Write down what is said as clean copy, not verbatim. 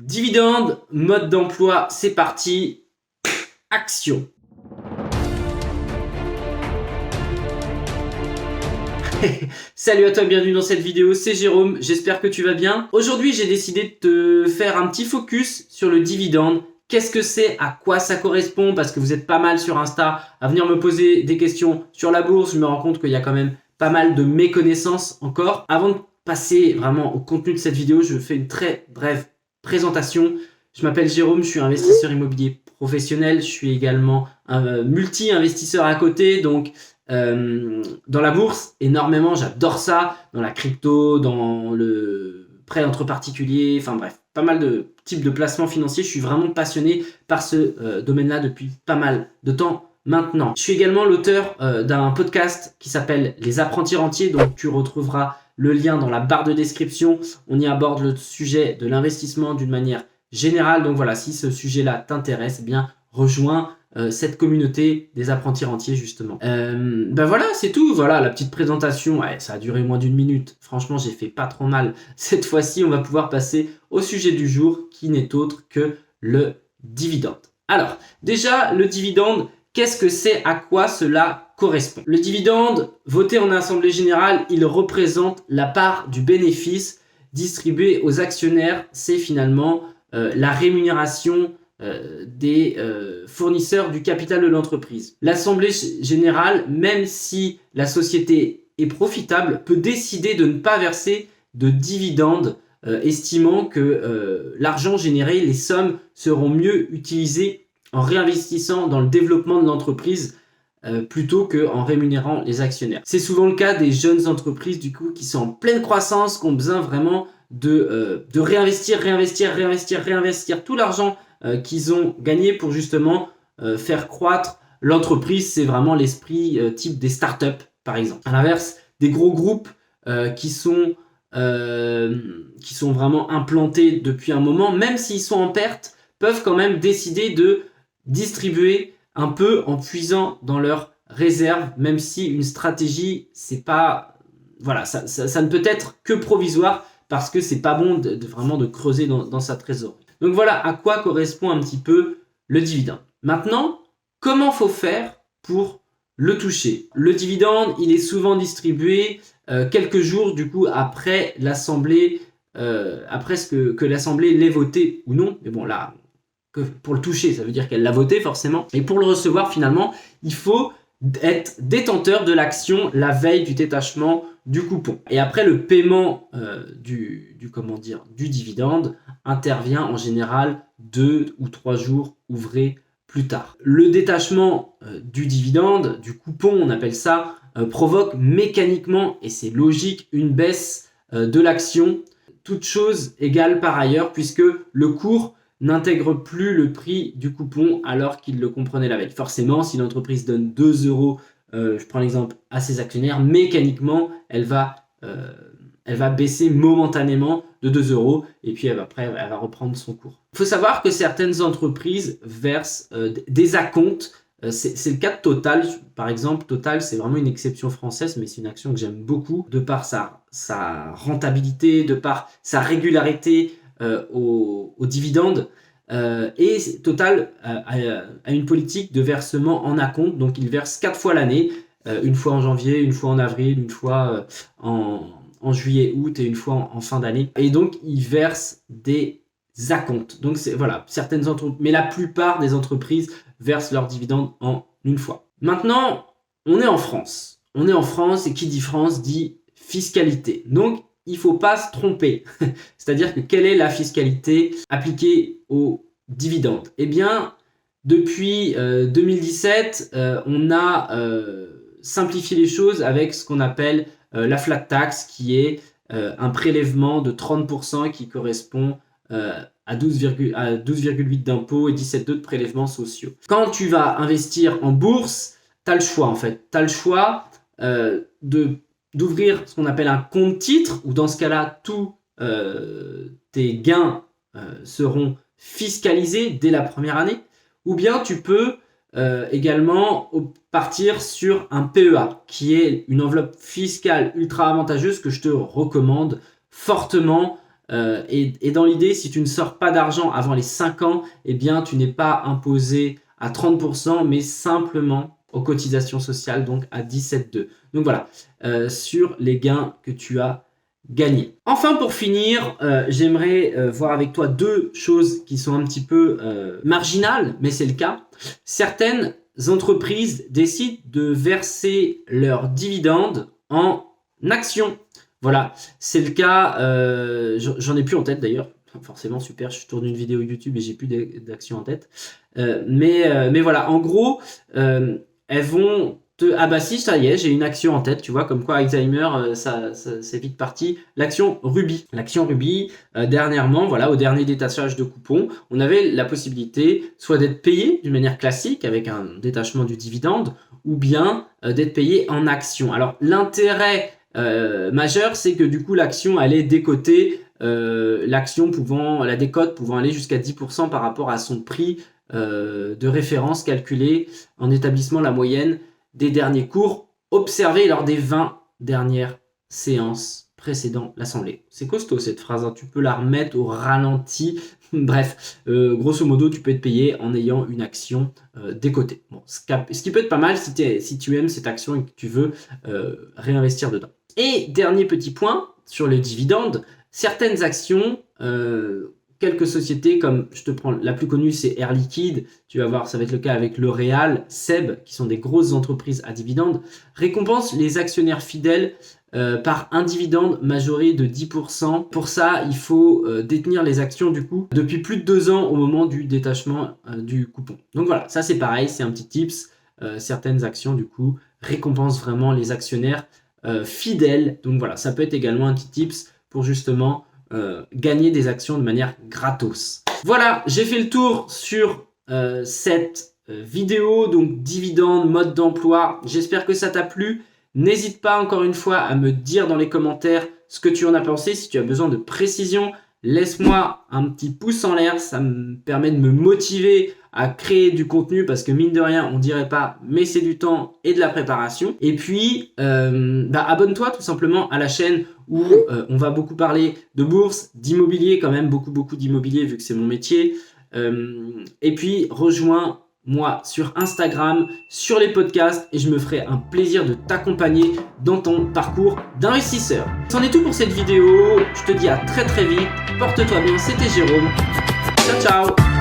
Dividende, mode d'emploi, c'est parti. Action. Salut à toi, bienvenue dans cette vidéo, c'est Jérôme, j'espère que tu vas bien. Aujourd'hui, j'ai décidé de te faire un petit focus sur le dividende. Qu'est-ce que c'est? À quoi ça correspond? Parce que vous êtes pas mal sur Insta à venir me poser des questions sur la bourse. Je me rends compte qu'il y a quand même pas mal de méconnaissances encore. Avant de passer vraiment au contenu de cette vidéo, je fais une très brève présentation. Je m'appelle Jérôme, je suis investisseur immobilier professionnel. Je suis également un multi-investisseur à côté, donc dans la bourse, énormément, j'adore ça, dans la crypto, dans le prêt entre particuliers, enfin bref, pas mal de types de placements financiers. Je suis vraiment passionné par ce domaine-là depuis pas mal de temps maintenant. Je suis également l'auteur d'un podcast qui s'appelle Les Apprentis Rentiers, donc tu retrouveras le lien dans la barre de description. On y aborde le sujet de l'investissement d'une manière générale, donc voilà, si ce sujet-là t'intéresse, eh bien rejoins cette communauté des apprentis rentiers justement. Ben voilà, c'est tout. Voilà la petite présentation. Ouais, ça a duré moins d'une minute. Franchement, j'ai fait pas trop mal. Cette fois-ci, on va pouvoir passer au sujet du jour qui n'est autre que le dividende. Alors, déjà, le dividende, qu'est-ce que c'est? À quoi cela correspond? Le dividende, voté en assemblée générale, il représente la part du bénéfice distribué aux actionnaires. C'est finalement la rémunération des fournisseurs du capital de l'entreprise. L'assemblée générale, même si la société est profitable, peut décider de ne pas verser de dividendes, estimant que l'argent généré, les sommes seront mieux utilisées en réinvestissant dans le développement de l'entreprise plutôt qu'en rémunérant les actionnaires. C'est souvent le cas des jeunes entreprises du coup qui sont en pleine croissance, qui ont besoin vraiment de réinvestir tout l'argent qu'ils ont gagné pour justement faire croître l'entreprise. C'est vraiment l'esprit type des startups par exemple. À l'inverse, des gros groupes qui sont vraiment implantés depuis un moment, même s'ils sont en perte, peuvent quand même décider de distribuer un peu en puisant dans leurs réserves, même si une stratégie, c'est pas, voilà, ça ne peut être que provisoire parce que c'est pas bon vraiment de creuser dans sa trésorerie. Donc voilà à quoi correspond un petit peu le dividende. Maintenant, comment faut faire pour le toucher? Le dividende, il est souvent distribué quelques jours du coup après l'assemblée, après ce que l'assemblée l'ait voté ou non. Mais bon là, que pour le toucher, ça veut dire qu'elle l'a voté forcément. Et pour le recevoir finalement, il faut être détenteur de l'action la veille du détachement du coupon. Et après le paiement du dividende intervient en général 2 ou 3 jours ouvrés plus tard. Le détachement du dividende, du coupon, on appelle ça, provoque mécaniquement, et c'est logique, une baisse de l'action, toute chose égale par ailleurs, puisque le cours n'intègre plus le prix du coupon alors qu'il le comprenait la veille. Forcément, si l'entreprise donne 2 €, je prends l'exemple, à ses actionnaires, mécaniquement, elle va baisser momentanément de 2 € et puis après, elle va reprendre son cours. Il faut savoir que certaines entreprises versent des acomptes. C'est le cas de Total, par exemple. Total, c'est vraiment une exception française, mais c'est une action que j'aime beaucoup, de par sa rentabilité, de par sa régularité aux dividendes. Et Total a une politique de versement en acompte, donc il verse 4 fois l'année, une fois en janvier, une fois en avril, une fois en juillet, août et une fois en fin d'année. Et donc il verse des acomptes. Donc voilà, certaines entreprises, mais la plupart des entreprises versent leurs dividendes en une fois. Maintenant, on est en France. On est en France et qui dit France dit fiscalité. Donc il ne faut pas se tromper. C'est-à-dire que quelle est la fiscalité appliquée aux dividendes? Eh bien, depuis 2017, on a simplifié les choses avec ce qu'on appelle la flat tax, qui est un prélèvement de 30% qui correspond à 12,8 d'impôts et 17,2 de prélèvements sociaux. Quand tu vas investir en bourse, tu as le choix en fait. Tu as le choix d'ouvrir ce qu'on appelle un compte titre, où dans ce cas-là, tous tes gains seront fiscalisés dès la première année, ou bien tu peux également partir sur un PEA, qui est une enveloppe fiscale ultra avantageuse que je te recommande fortement Et dans l'idée, si tu ne sors pas d'argent avant les 5 ans, eh bien, tu n'es pas imposé à 30%, mais simplement aux cotisations sociales, donc à 17,2. Donc voilà, sur les gains que tu as gagnés. Enfin, pour finir, j'aimerais voir avec toi deux choses qui sont un petit peu marginales, mais c'est le cas. Certaines entreprises décident de verser leurs dividendes en actions. Voilà, c'est le cas, j'en ai plus en tête d'ailleurs, forcément super, je tourne une vidéo YouTube et j'ai plus d'actions en tête. Mais voilà, en gros, elles vont te... Ah bah si, ça y est, j'ai une action en tête, tu vois, comme quoi Alzheimer, ça c'est vite parti. L'action Ruby. L'action Ruby, dernièrement, voilà, au dernier détachage de coupons, on avait la possibilité soit d'être payé d'une manière classique avec un détachement du dividende, ou bien d'être payé en action. Alors l'intérêt majeur, c'est que du coup l'action elle est décotée, la décote pouvant aller jusqu'à 10% par rapport à son prix de référence calculé en établissant la moyenne des derniers cours observés lors des 20 dernières séances précédant l'assemblée. C'est costaud cette phrase, hein. Tu peux la remettre au ralenti. Bref, grosso modo, tu peux être payé en ayant une action décotée. Bon, ce qui peut être pas mal si tu aimes cette action et que tu veux réinvestir dedans. Et dernier petit point sur les dividendes, certaines actions, quelques sociétés comme, je te prends la plus connue, c'est Air Liquide, tu vas voir, ça va être le cas avec L'Oréal, SEB, qui sont des grosses entreprises à dividendes, récompensent les actionnaires fidèles par un dividende majoré de 10%. Pour ça, il faut détenir les actions du coup depuis plus de 2 ans au moment du détachement du coupon. Donc voilà, ça c'est pareil, c'est un petit tips. Certaines actions du coup récompensent vraiment les actionnaires fidèles. Donc voilà, ça peut être également un petit tips pour justement gagner des actions de manière gratos. Voilà, j'ai fait le tour sur cette vidéo, donc dividende, mode d'emploi. J'espère que ça t'a plu. N'hésite pas encore une fois à me dire dans les commentaires ce que tu en as pensé. Si tu as besoin de précision, laisse-moi un petit pouce en l'air. Ça me permet de me motiver à créer du contenu parce que mine de rien, on dirait pas, mais c'est du temps et de la préparation. Et puis, abonne-toi tout simplement à la chaîne où on va beaucoup parler de bourse, d'immobilier, quand même beaucoup d'immobilier vu que c'est mon métier. Et puis, rejoins-moi sur Instagram, sur les podcasts et je me ferai un plaisir de t'accompagner dans ton parcours d'investisseur. C'en est tout pour cette vidéo. Je te dis à très vite. Porte-toi bien, c'était Jérôme. Ciao, ciao.